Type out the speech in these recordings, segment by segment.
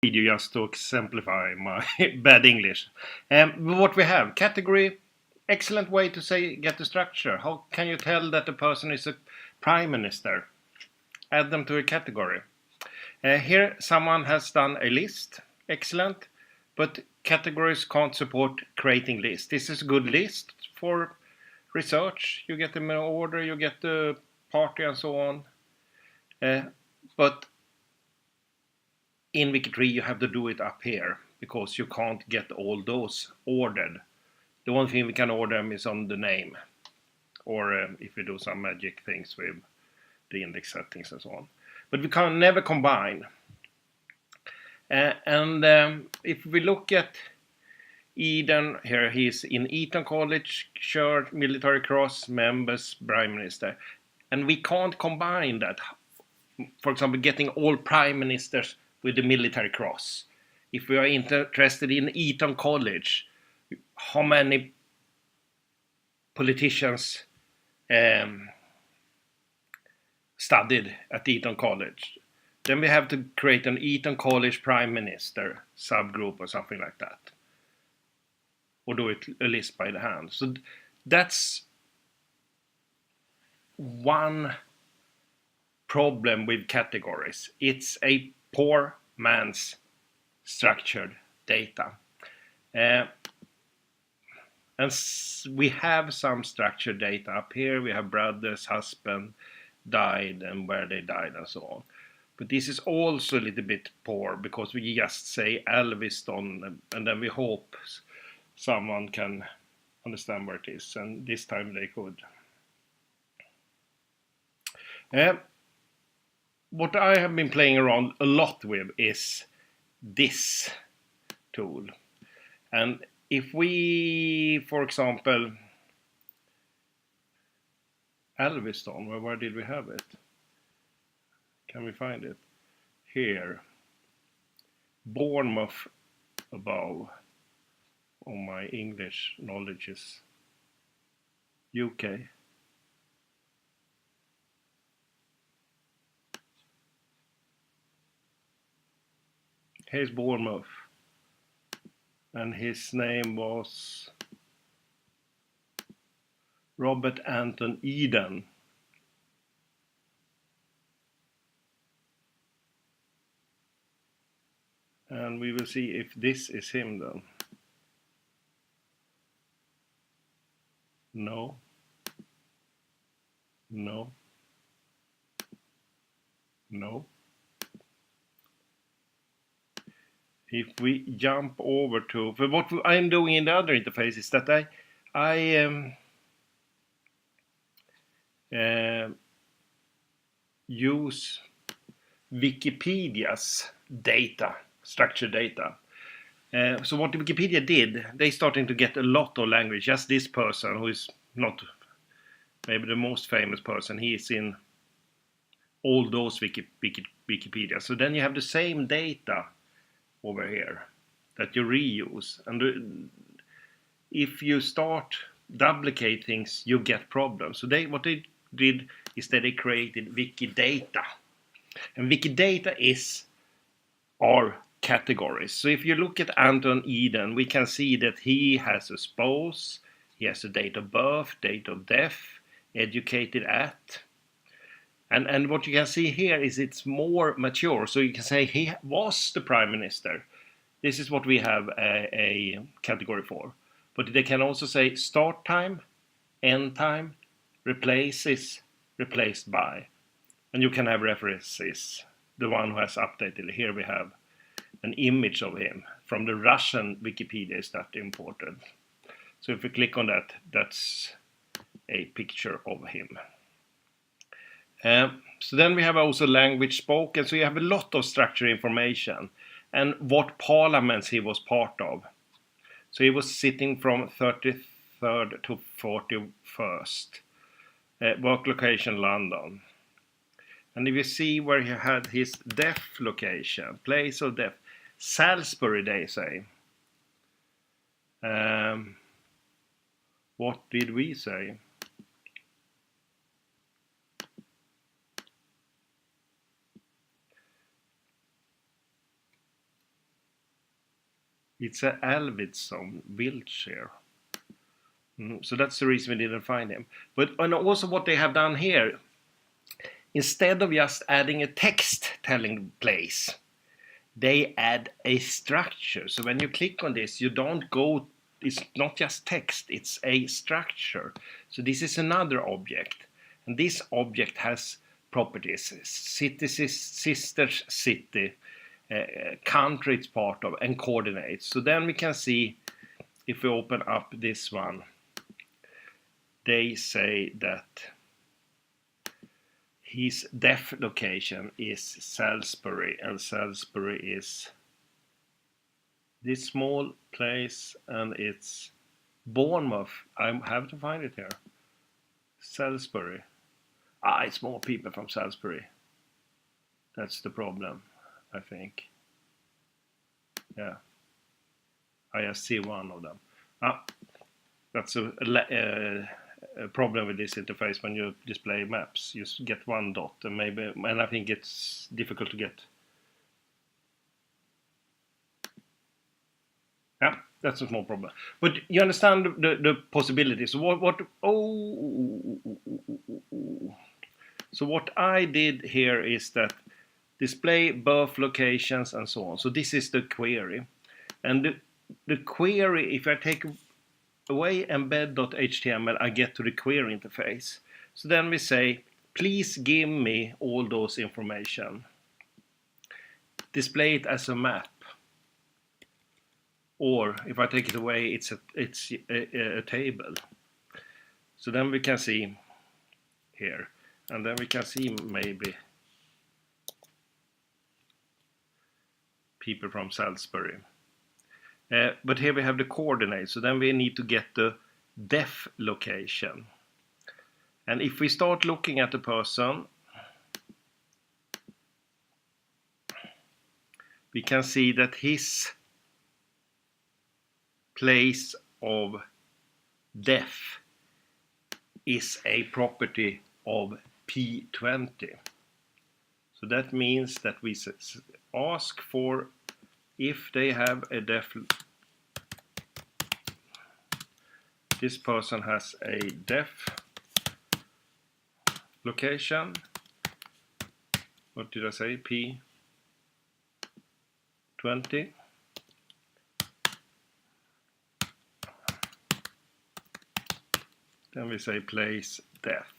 video just to exemplify my bad English. What we have, category, excellent way to say get the structure. How can you tell that the person is a prime minister? Add them to a category. Here someone has done a list, excellent, but categories can't support creating lists. This is a good list for research. You get them in order, you get the party and so on. But in WikiTree you have to do it up here because you can't get all those ordered. The only thing we can order them is on the name, or if we do some magic things with the index settings and so on. But we can never combine. If we look at Eden, here he's in Eton College, shirt, military cross, members, prime minister. And we can't combine that. For example, getting all prime ministers with the military cross. If we are interested in Eton College, how many politicians studied at Eton College? Then we have to create an Eton College Prime Minister subgroup or something like that. Or do it a list by the hand. So that's one problem with categories. It's a poor man's structured data. And we have some structured data up here. We have brothers, husband died and where they died and so on. But this is also a little bit poor because we just say Elviston and then we hope someone can understand where it is. And this time they could. What I have been playing around a lot with is this tool. And if we, for example, Elviston, where did we have it? Can we find it? Here. Bournemouth above. Oh, my English knowledge is UK. Here's Bournemouth. And his name was Robert Anton Eden. And we will see if this is him then. No. No. No. If we jump over to, for what I'm doing in the other interface is that I use Wikipedia's data, structured data. So what Wikipedia did, they started to get a lot of language. Just this person, who is not maybe the most famous person, he is in all those Wikipedia. So then you have the same data over here that you reuse. And if you start duplicate things, you get problems. So what they did is that they created Wikidata. And Wikidata is our categories. So if you look at Anton Eden, we can see that he has a spouse, he has a date of birth, date of death, educated at. And what you can see here is it's more mature. So you can say he was the prime minister. This is what we have a category for. But they can also say start time, end time, replaces, replaced by. And you can have references. The one who has updated. Here we have an image of him. From the Russian Wikipedia is that imported. So if we click on that, that's a picture of him. So then we have also language spoken. So you have a lot of structured information. And what parliaments he was part of. So he was sitting from 33rd to 41st. Work location London. And if you see where he had his death location, place of death, Salisbury they say. What did we say? It's a Alvidsson, Wiltshire. So that's the reason we didn't find him. But and also what they have done here, instead of just adding a text telling place, they add a structure. So when you click on this, you don't go, it's not just text, it's a structure. So this is another object. And this object has properties: city, sister city, country it's part of, and coordinates. So then we can see, if we open up this one, they say that his death location is Salisbury, and Salisbury is this small place, and it's Bournemouth. I have to find it here. Salisbury. It's more people from Salisbury. That's the problem, I think. Yeah. I just see one of them. That's a problem with this interface when you display maps. You get one dot, and I think it's difficult to get. Yeah, that's a small problem. But you understand the possibilities. So what I did here is that display birth locations and so on. So this is the query. And the query, if I take away embed.html, I get to the query interface. So then we say, please give me all those information. Display it as a map. Or if I take it away, it's a table. So then we can see here. And then we can see maybe people from Salisbury. But here we have the coordinates, so then we need to get the def location. And if we start looking at the person, we can see that his place of death is a property of P20. So that means that we ask for if they have a def, this person has a def location. What did I say? P20. Then we say place def.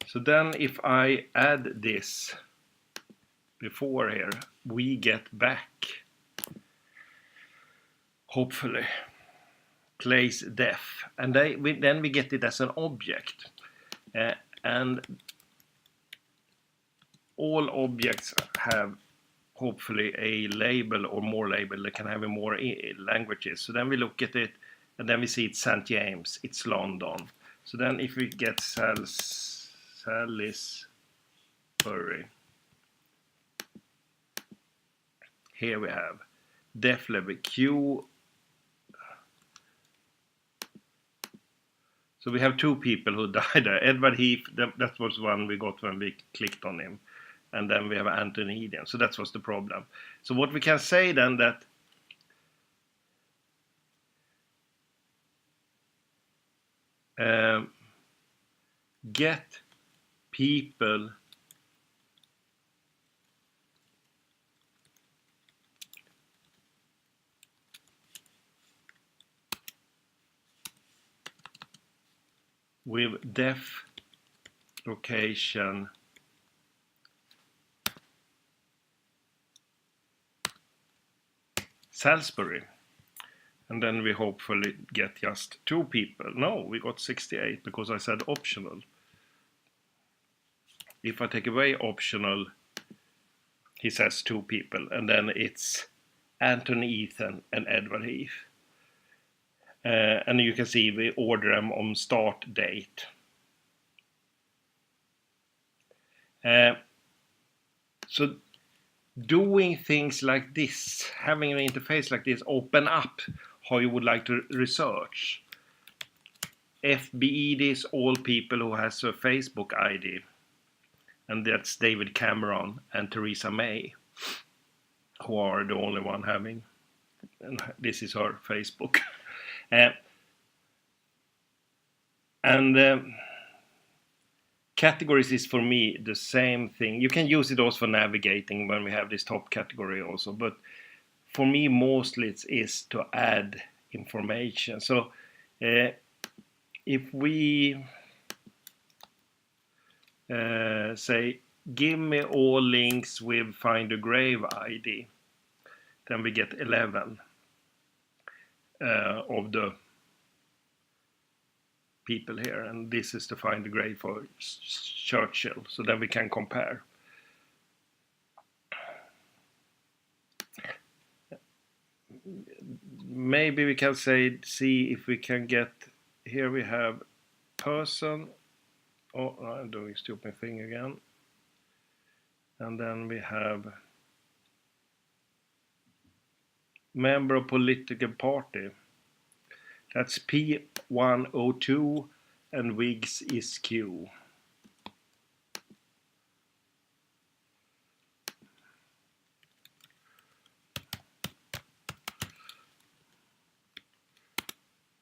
So then if I add this before here, we get back, hopefully, place def, and then we get it as an object, and all objects have hopefully a label or more label. They can have more languages. So then we look at it, and then we see it's St. James, it's London. So then if we get Salisbury, here we have def level Q. So we have two people who died there. Edward Heath, that was one we got when we clicked on him. And then we have Anthony Eden. So that was the problem. So what we can say then that get people with def location Salisbury, and then we hopefully get just two people. No, we got 68 because I said optional. If I take away optional, he says two people, and then it's Anthony Ethan and Edward Heath. And you can see we order them on start date. So doing things like this, having an interface like this, open up how you would like to research. FBE is all people who has a Facebook ID. And that's David Cameron and Theresa May. who are the only one having, and this is her Facebook. uh, and categories is for me the same thing. You can use it also for navigating when we have this top category also, but for me mostly it is to add information. So if we say give me all links with find a grave ID, then we get 11 of the people here, and this is to find the grave for Churchill, so then we can compare. Maybe we can say, see if we can get, here we have person, oh, I'm doing stupid thing again, and then we have member of political party, that's P102, and Whigs is Q.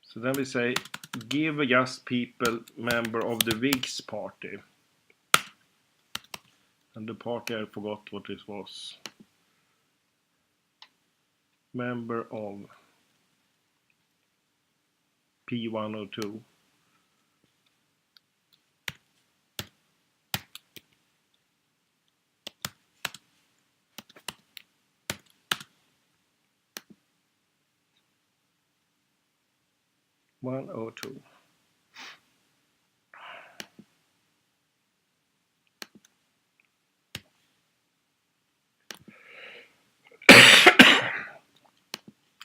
So then we say give just people member of the Whigs party. And the party, I forgot what this was. Member of P102. (102).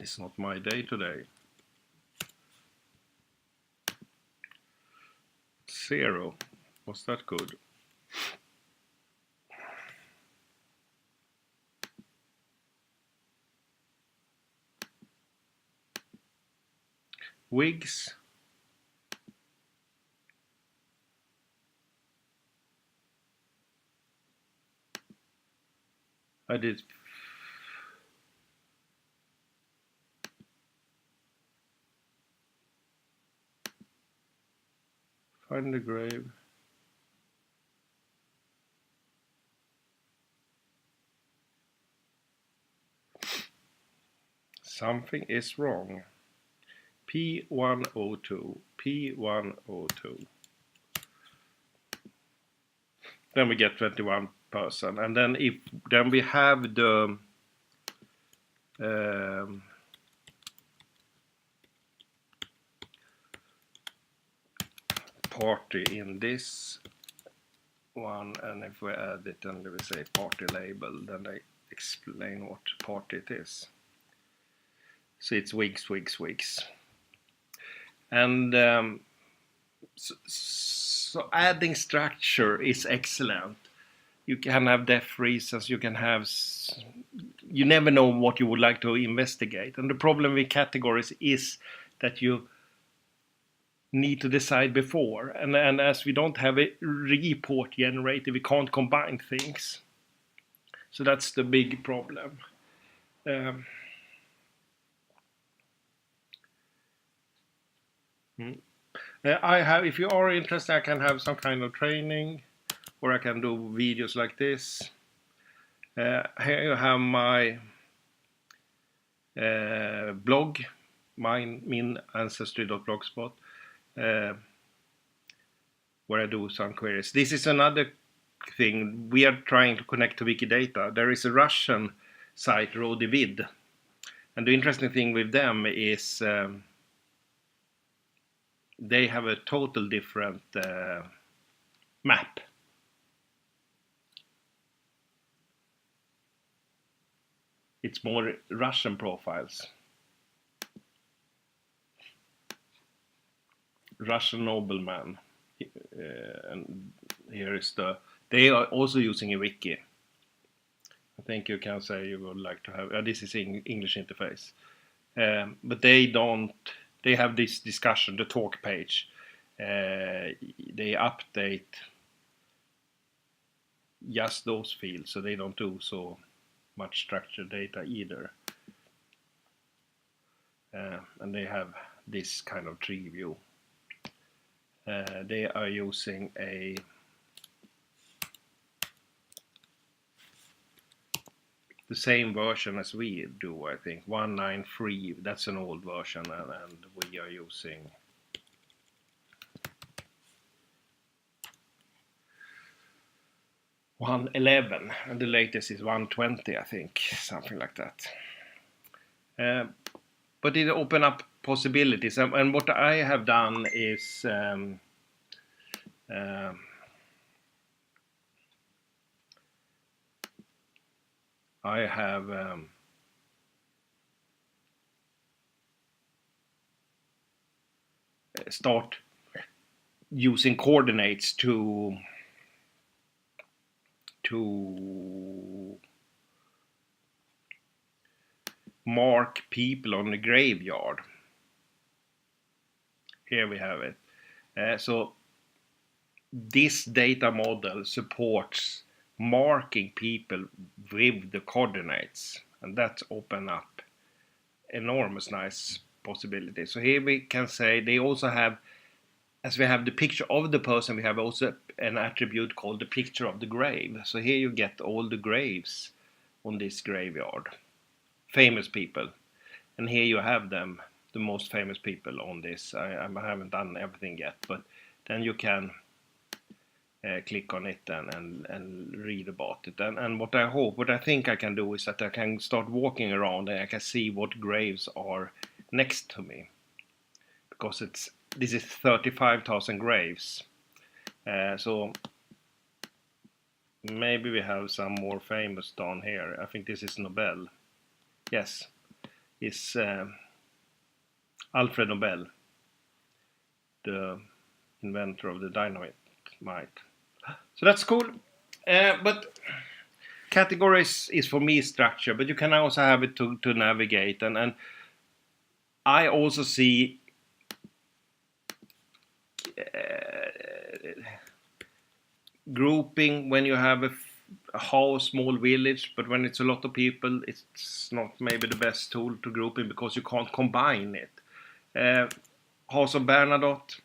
It's not my day today. 0. Was that good? Whigs. I did. Find the grave. Something is wrong. P102. P102. Then we get 21 person, and then we have the party in this one, and if we add it and we say party label, then they explain what party it is. So it's Whigs. And so adding structure is excellent. You can have death reasons, you can have, you never know what you would like to investigate. And the problem with categories is that you need to decide before. And as we don't have a report generator, we can't combine things. So that's the big problem. I have, if you are interested, I can have some kind of training, or I can do videos like this. Here you have my blog, minancestry.blogspot, where I do some queries. This is another thing. We are trying to connect to Wikidata. There is a Russian site, Rodivid, and the interesting thing with them is they have a total different map. It's more Russian profiles. Russian nobleman. And here is they are also using a wiki. I think you can say you would like to have, this is English interface. But they have this discussion, the talk page. They update just those fields, so they don't do so much structured data either. And they have this kind of tree view. They are using the same version as we do, I think, 193. That's an old version, and we are using 111, and the latest is 120, I think, something like that. But it opened up possibilities, and what I have done is I have start using coordinates to mark people on the graveyard. Here we have it. So this data model supports marking people with the coordinates, and that's open up enormous nice possibilities. So here we can say they also have, as we have the picture of the person, we have also an attribute called the picture of the grave. So here you get all the graves on this graveyard, famous people, and here you have them, the most famous people on this. I haven't done everything yet, but then you can click on it and read about it. And what I think I can do is that I can start walking around and I can see what graves are next to me, because this is 35,000 graves. So maybe we have some more famous down here. I think this is Nobel. Yes, it's Alfred Nobel, the inventor of the dynamite. So that's cool. But categories is for me structure, but you can also have it to navigate. And I also see grouping when you have a house, small village, but when it's a lot of people, it's not maybe the best tool to group in because you can't combine it. House of Bernadotte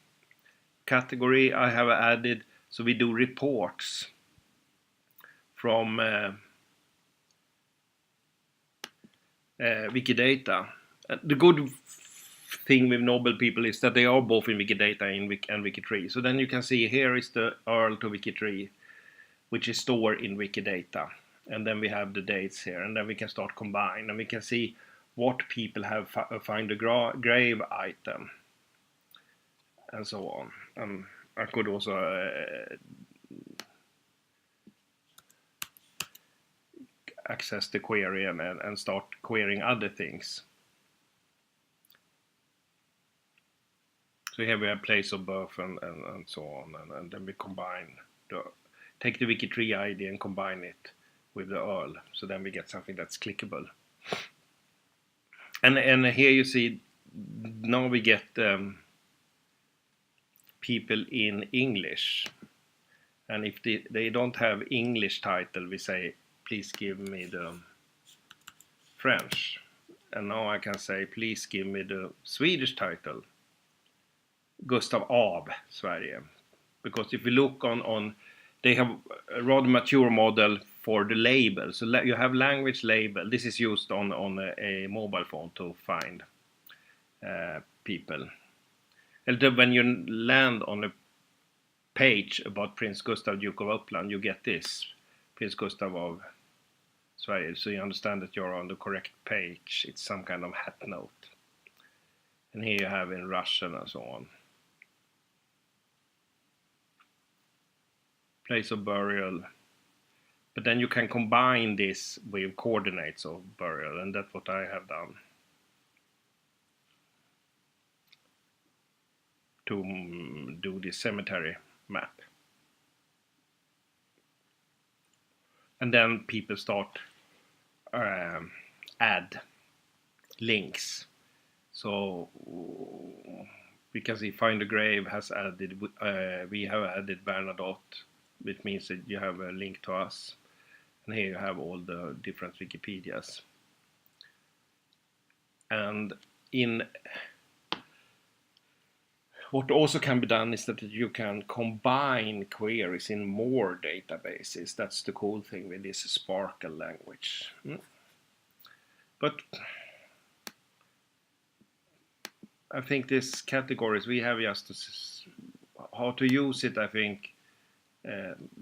category I have added, so we do reports from Wikidata. The good thing with Nobel people is that they are both in Wikidata and WikiTree. So then you can see here is the URL to WikiTree, which is stored in Wikidata. And then we have the dates here, and then we can start combine, and we can see what people have find a grave item, and so on. I could also access the query and start querying other things. So here we have place of birth and so on, and then we combine take the WikiTree ID and combine it with the URL, so then we get something that's clickable. And here you see now we get people in English, and if they don't have English title, we say please give me the French, and now I can say please give me the Swedish title, Gustav Ab, Sverige. Because if you look on they have a rather mature model for the label. So you have language label. This is used on a mobile phone to find people. And then when you land on a page about Prince Gustav, Duke of Uppland, you get this, Prince Gustav of Sverige. So you understand that you're on the correct page. It's some kind of hat note. And here you have in Russian and so on. Place of burial. But then you can combine this with coordinates of burial, and that's what I have done to do the cemetery map. And then people start add links. So we can see find a grave has added, we have added Bernadotte, which means that you have a link to us. And here you have all the different Wikipedias. And in what also can be done is that you can combine queries in more databases. That's the cool thing with this Sparkle language. But I think this categories, we have just how to use it, I think.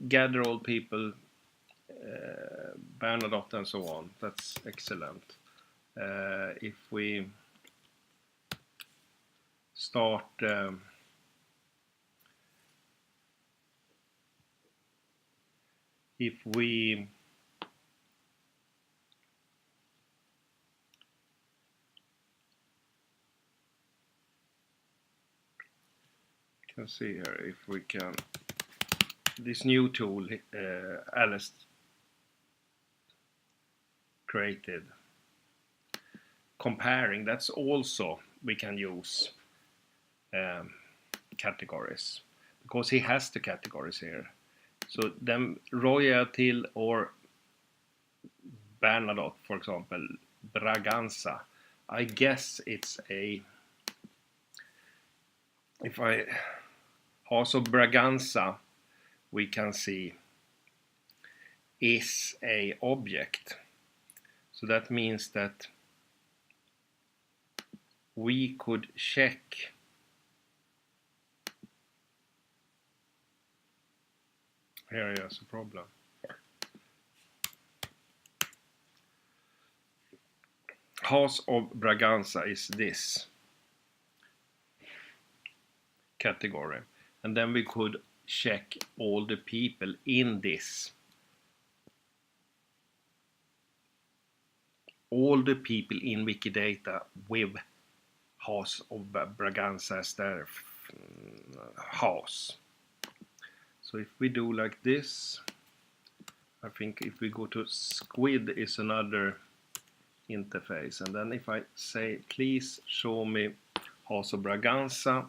Gather all people, Bernadotte and so on. That's excellent. If we start if we can see here, if we can, this new tool Alice created, comparing, that's also we can use categories, because he has the categories here. So then Royal or Bernadotte, for example, Braganza, I guess it's a, if I also Braganza, we can see is a object. So that means that we could check here is a problem. House of Braganza is this category, and then we could check all the people in this. All the people in Wikidata with House of Braganza as their house. So if we do like this, I think if we go to Squid is another interface, and then if I say please show me House of Braganza,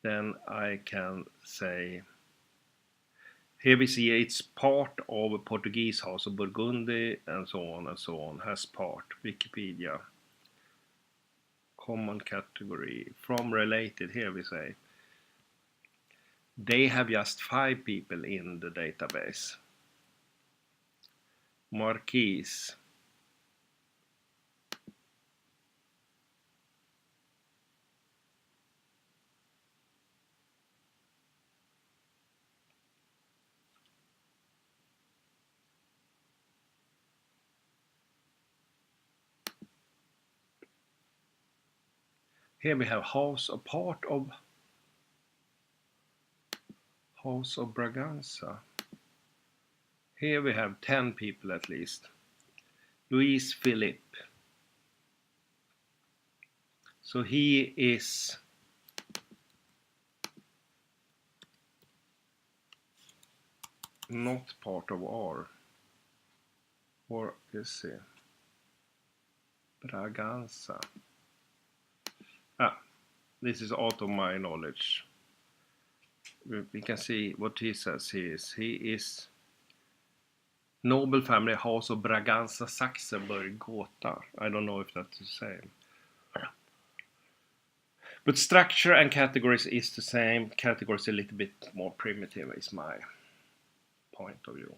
then I can say, here we see it's part of Portuguese House of Burgundy and so on, has part, Wikipedia, common category, from related, here we say. They have just 5 people in the database. Marquise. Here we have House, a part of House of Braganza. Here we have 10 people at least. Louis Philippe. So he is not part of R. Or is he? Braganza. This is out of my knowledge. We can see what he says he is. He is noble family, House of Braganza, Saxenburg, Gotha. I don't know if that's the same. But structure and categories is the same. Categories a little bit more primitive is my point of view.